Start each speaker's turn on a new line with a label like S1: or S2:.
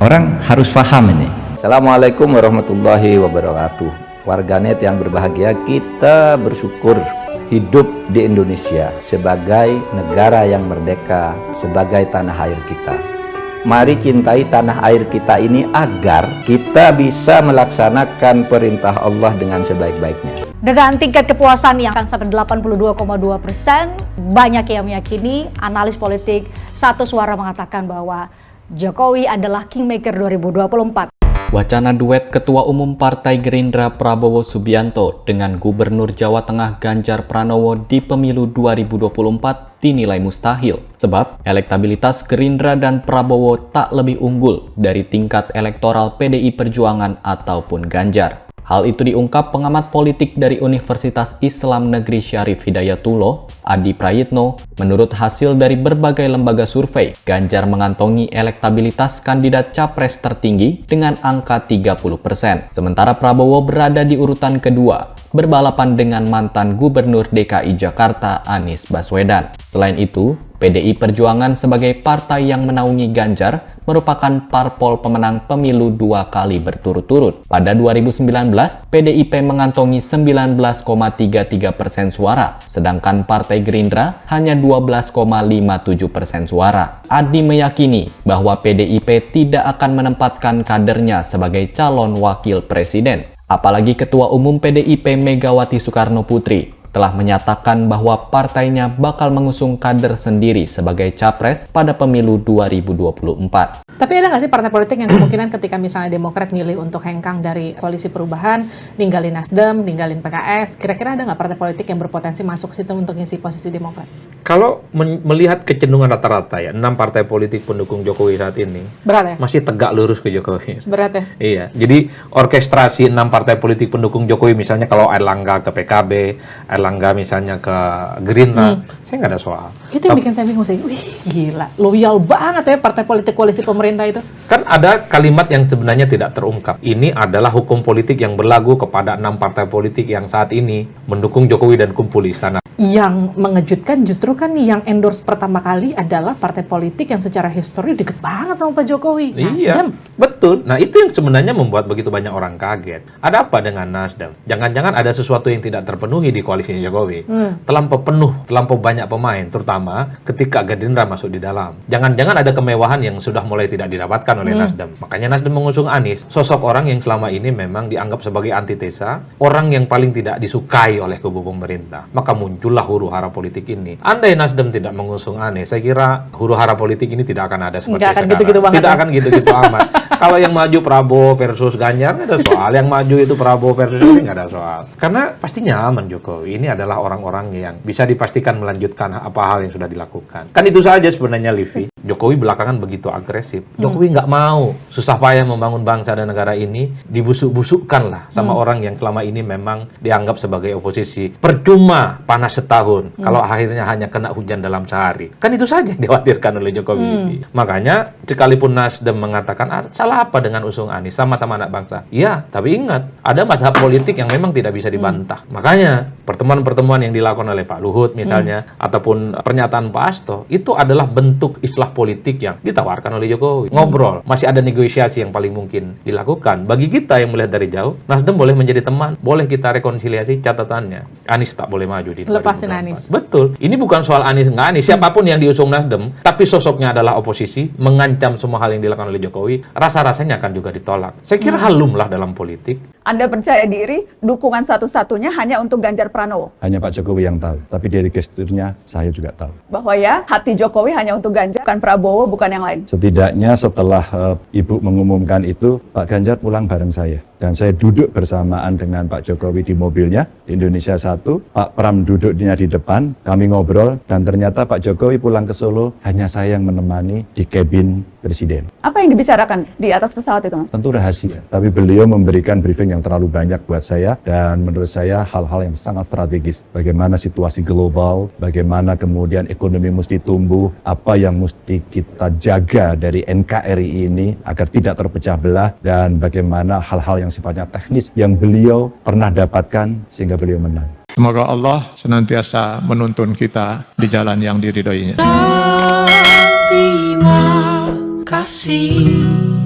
S1: Orang harus paham ini.
S2: Assalamualaikum warahmatullahi wabarakatuh. Warganet yang berbahagia, kita bersyukur hidup di Indonesia sebagai negara yang merdeka, sebagai tanah air kita. Mari cintai tanah air kita ini agar kita bisa melaksanakan perintah Allah dengan sebaik-baiknya.
S3: Dengan tingkat kepuasan yang akan sampai 82,2%, banyak yang meyakini, analis politik satu suara mengatakan bahwa Jokowi adalah Kingmaker 2024.
S4: Wacana duet Ketua Umum Partai Gerindra Prabowo Subianto dengan Gubernur Jawa Tengah Ganjar Pranowo di pemilu 2024 dinilai mustahil. Sebab elektabilitas Gerindra dan Prabowo tak lebih unggul dari tingkat elektoral PDI Perjuangan ataupun Ganjar. Hal itu diungkap pengamat politik dari Universitas Islam Negeri Syarif Hidayatullah, Adi Prayitno. Menurut hasil dari berbagai lembaga survei, Ganjar mengantongi elektabilitas kandidat capres tertinggi dengan angka 30%. Sementara Prabowo berada di urutan kedua, berbalapan dengan mantan Gubernur DKI Jakarta Anies Baswedan. Selain itu, PDI Perjuangan sebagai partai yang menaungi Ganjar merupakan parpol pemenang pemilu 2 kali berturut-turut. Pada 2019, PDIP mengantongi 19,33% suara, sedangkan Partai Gerindra hanya 12,57% suara. Adi meyakini bahwa PDIP tidak akan menempatkan kadernya sebagai calon wakil presiden. Apalagi Ketua Umum PDIP Megawati Soekarno Putri telah menyatakan bahwa partainya bakal mengusung kader sendiri sebagai capres pada pemilu 2024.
S5: Tapi ada nggak sih partai politik yang kemungkinan ketika misalnya Demokrat milih untuk hengkang dari koalisi perubahan, ninggalin Nasdem, ninggalin PKS, kira-kira ada nggak partai politik yang berpotensi masuk situ untuk ngisi posisi Demokrat?
S6: Kalau melihat kecenderungan rata-rata ya, 6 partai politik pendukung Jokowi saat ini
S5: berat ya?
S6: masih tegak lurus ke Jokowi.
S5: Berat ya?
S6: Iya, jadi orkestrasi 6 partai politik pendukung Jokowi, misalnya kalau Erlangga ke PKB, Erlangga misalnya ke Gerindra, saya nggak ada soal.
S5: Itu yang bikin saya bingung sih. Wih, gila, loyal banget ya partai politik koalisi pemerintah itu.
S6: Kan ada kalimat yang sebenarnya tidak terungkap. Ini adalah hukum politik yang berlaku kepada 6 partai politik yang saat ini mendukung Jokowi dan kumpul di istana.
S5: Yang mengejutkan justru kan yang endorse pertama kali adalah partai politik yang secara histori deket banget sama Pak Jokowi. Nasdem.
S6: Iya, betul. Nah, itu yang sebenarnya membuat begitu banyak orang kaget. Ada apa dengan Nasdem? Jangan-jangan ada sesuatu yang tidak terpenuhi di koalisinya Jokowi. Terlampau penuh, terlampau banyak pemain, terutama ketika Gerindra masuk di dalam. Jangan-jangan ada kemewahan yang sudah mulai tidak didapatkan oleh Nasdem. Makanya Nasdem mengusung Anies, sosok orang yang selama ini memang dianggap sebagai antitesa, orang yang paling tidak disukai oleh kubu pemerintah. Maka muncullah huru-hara politik ini. Andai Nasdem tidak mengusung Anies, saya kira huru-hara politik ini tidak akan ada seperti
S5: Nggak akan
S6: sekarang.
S5: gitu-gitu banget.
S6: Tidak akan gitu-gitu amat. Kalau yang maju Prabowo versus Ganjar nggak ada soal, yang maju itu Prabowo versus ini nggak ada soal. Karena pasti nyaman Jokowi. Ini adalah orang-orang yang bisa dipastikan melanjutkan apa hal yang sudah dilakukan. Kan itu saja sebenarnya, Livi. Jokowi belakangan begitu agresif. Jokowi nggak mau susah payah membangun bangsa dan negara ini dibusuk-busukkan lah sama orang yang selama ini memang dianggap sebagai oposisi. Percuma panas setahun kalau akhirnya hanya kena hujan dalam sehari. Kan itu saja yang dikhawatirkan oleh Jokowi. Makanya sekalipun Nasdem mengatakan salah apa dengan usung Anies, sama-sama anak bangsa. Iya, tapi ingat ada mazhab politik yang memang tidak bisa dibantah. Makanya pertemuan-pertemuan yang dilakukan oleh Pak Luhut misalnya ataupun pernyataan Pak Hasto itu adalah bentuk islah politik yang ditawarkan oleh Jokowi. Ngobrol, masih ada negosiasi yang paling mungkin dilakukan. Bagi kita yang melihat dari jauh, Nasdem boleh menjadi teman, boleh kita rekonsiliasi. Catatannya, Anies tak boleh maju di 2024.
S5: Lepasin Anies.
S6: Betul. Ini bukan soal Anies nggak Anies. Siapapun yang diusung Nasdem, tapi sosoknya adalah oposisi, mengancam semua hal yang dilakukan oleh Jokowi, rasa-rasanya akan juga ditolak. Saya kira halum lah dalam politik.
S7: Anda percaya diri dukungan satu-satunya hanya untuk Ganjar Pranowo?
S8: Hanya Pak Jokowi yang tahu, tapi dari gesturnya saya juga tahu.
S7: Bahwa ya hati Jokowi hanya untuk Ganjar, bukan Prabowo, bukan yang lain?
S8: Setidaknya setelah Ibu mengumumkan itu, Pak Ganjar pulang bareng saya. Dan saya duduk bersamaan dengan Pak Jokowi di mobilnya, di Indonesia 1. Pak Pram duduknya di depan, kami ngobrol, dan ternyata Pak Jokowi pulang ke Solo, hanya saya yang menemani di kabin Presiden.
S7: Apa yang dibicarakan di atas pesawat itu, Mas?
S8: Tentu rahasia, tapi beliau memberikan briefing yang terlalu banyak buat saya, dan menurut saya hal-hal yang sangat strategis. Bagaimana situasi global, bagaimana kemudian ekonomi mesti tumbuh, apa yang mesti kita jaga dari NKRI ini agar tidak terpecah belah, dan bagaimana hal-hal yang sifatnya teknis yang beliau pernah dapatkan sehingga beliau menang.
S9: Semoga Allah senantiasa menuntun kita di jalan yang diridhoinya.
S10: Terima kasih.